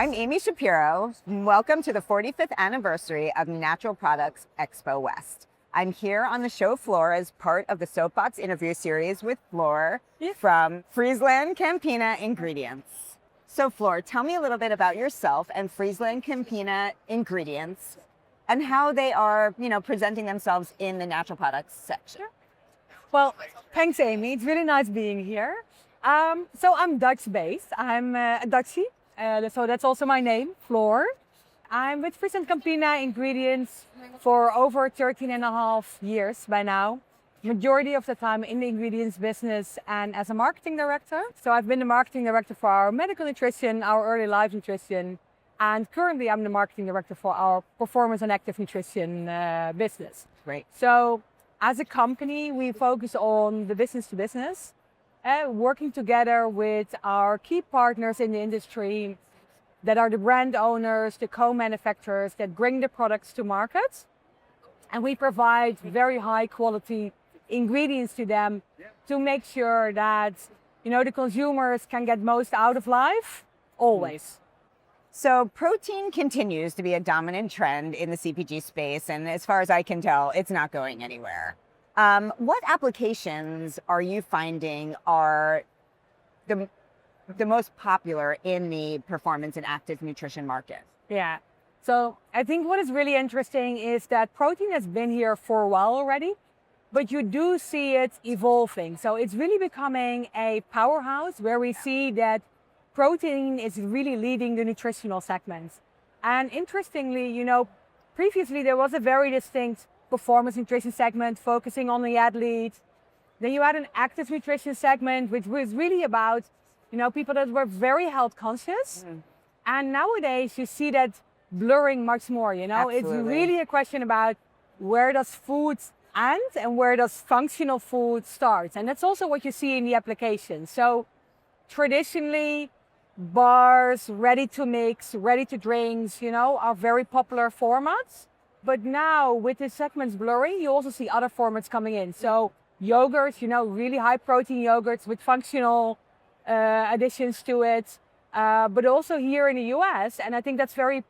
I'm Amy Shapiro. Welcome to the 45th anniversary of Natural Products Expo West. I'm here on the show floor as part of the Soapbox interview series with Flor from FrieslandCampina Ingredients. So Flor, tell me a little bit about yourself and FrieslandCampina Ingredients and how they are, presenting themselves in the natural products section. Well, thanks, Amy. It's really nice being here. So I'm Dutch-based. I'm a Dutchie, so that's also my name, Flor. I'm with FrieslandCampina Ingredients for over 13 and a half years by now. Majority of the time in the ingredients business and as a marketing director. So I've been the marketing director for our medical nutrition, our early life nutrition, and currently I'm the marketing director for our performance and active nutrition business. Great. So as a company, we focus on the business to business, working together with our key partners in the industry that are the brand owners, the co-manufacturers that bring the products to market. And we provide very high quality ingredients to them to make sure that, the consumers can get most out of life, always. So protein continues to be a dominant trend in the CPG space, and as far as I can tell, it's not going anywhere. What applications are you finding are the most popular in the performance and active nutrition market? Yeah. So I think what is really interesting is that protein has been here for a while already, but you do see it evolving. So it's really becoming a powerhouse where we see that protein is really leading the nutritional segments. And interestingly, previously there was a very distinct performance nutrition segment focusing on the athlete. Then you had an active nutrition segment, which was really about, people that were very health conscious. And nowadays you see that blurring much more, Absolutely. It's really a question about where does food end and where does functional food start. And that's also what you see in the application. So traditionally, bars, ready to mix, ready to drinks, are very popular formats. But now with the segments blurring, you also see other formats coming in. So yogurts, really high protein yogurts with functional additions to it. But also here in the US, and I think that's very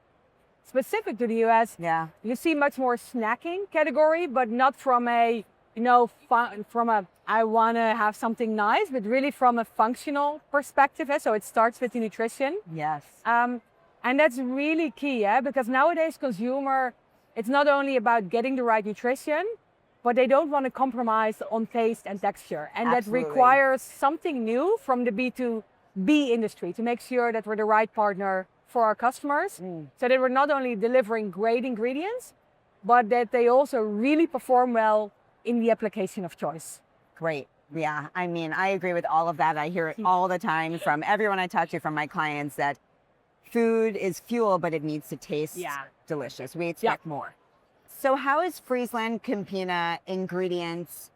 specific to the US, you see much more snacking category, but not from a, I want to have something nice, but really from a functional perspective. So it starts with the nutrition. Yes. And that's really key, because nowadays consumer, it's not only about getting the right nutrition, but they don't want to compromise on taste and texture. And Absolutely. That requires something new from the B2B industry to make sure that we're the right partner for our customers. So that we're not only delivering great ingredients, but that they also really perform well in the application of choice. Great. Yeah. I mean, I agree with all of that. I hear it all the time from everyone I talk to, from my clients, that food is fuel, but it needs to taste delicious. We expect more. So how is FrieslandCampina Ingredients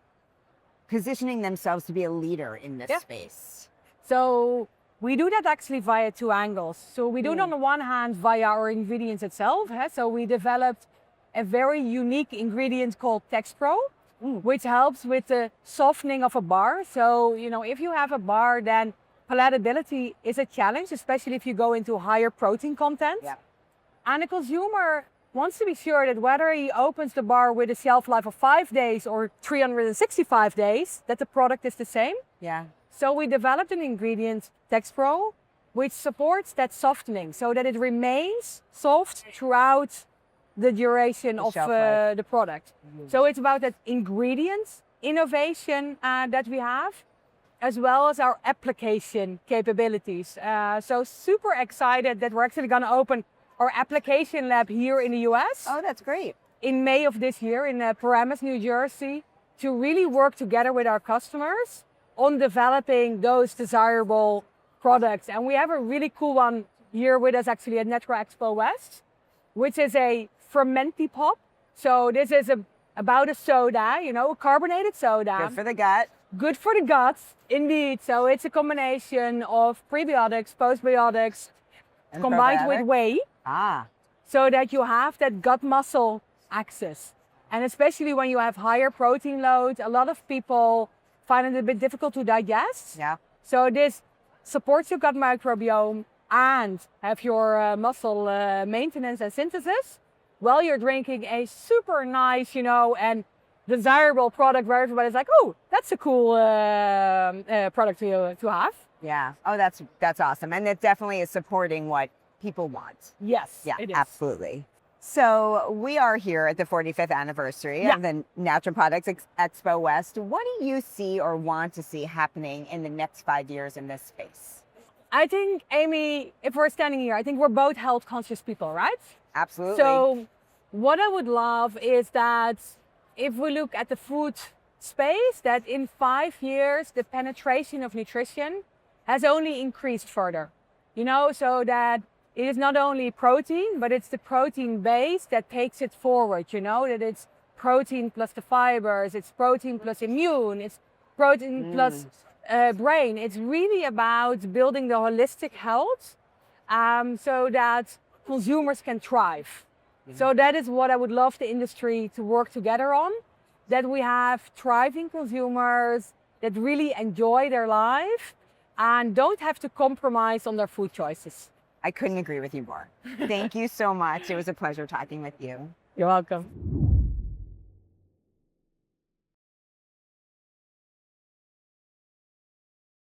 positioning themselves to be a leader in this space? So we do that actually via two angles. So we do it on the one hand via our ingredients itself. So we developed a very unique ingredient called TexPro, which helps with the softening of a bar. So, if you have a bar, then palatability is a challenge, especially if you go into higher protein content. And the consumer wants to be sure that whether he opens the bar with a shelf life of 5 days or 365 days, that the product is the same. So we developed an ingredient, TexPro, which supports that softening so that it remains soft throughout the duration of the product. So it's about that ingredient innovation that we have, as well as our application capabilities. So super excited that we're actually going to open our application lab here in the US. Oh, that's great. In May of this year in Paramus, New Jersey, to really work together with our customers on developing those desirable products. And we have a really cool one here with us actually at Natural Expo West, which is a fermenti pop. So this is about a soda, carbonated soda. Good for the gut. Good for the gut, indeed. So it's a combination of prebiotics, postbiotics, And combined with whey. So that you have that gut muscle access. And especially when you have higher protein loads, a lot of people find it a bit difficult to digest. Yeah. So this supports your gut microbiome, and have your muscle maintenance and synthesis while you're drinking a super nice, and desirable product where everybody's like, oh, that's a cool product to have. Yeah. Oh, that's awesome. And it definitely is supporting what people want. Yes, Yeah, it is. absolutely. So we are here at the 45th anniversary of the Natural Products Expo West. What do you see or want to see happening in the next 5 years in this space? I think, Amy, if we're standing here, I think we're both health conscious people, right? Absolutely. So what I would love is that if we look at the food space, that in 5 years, the penetration of nutrition has only increased further, so that it is not only protein, but it's the protein base that takes it forward, that it's protein plus the fibers, it's protein plus immune, it's protein plus brain. It's really about building the holistic health so that consumers can thrive. So that is what I would love the industry to work together on, that we have thriving consumers that really enjoy their life and don't have to compromise on their food choices. I couldn't agree with you more. Thank you so much. It was a pleasure talking with you. You're welcome.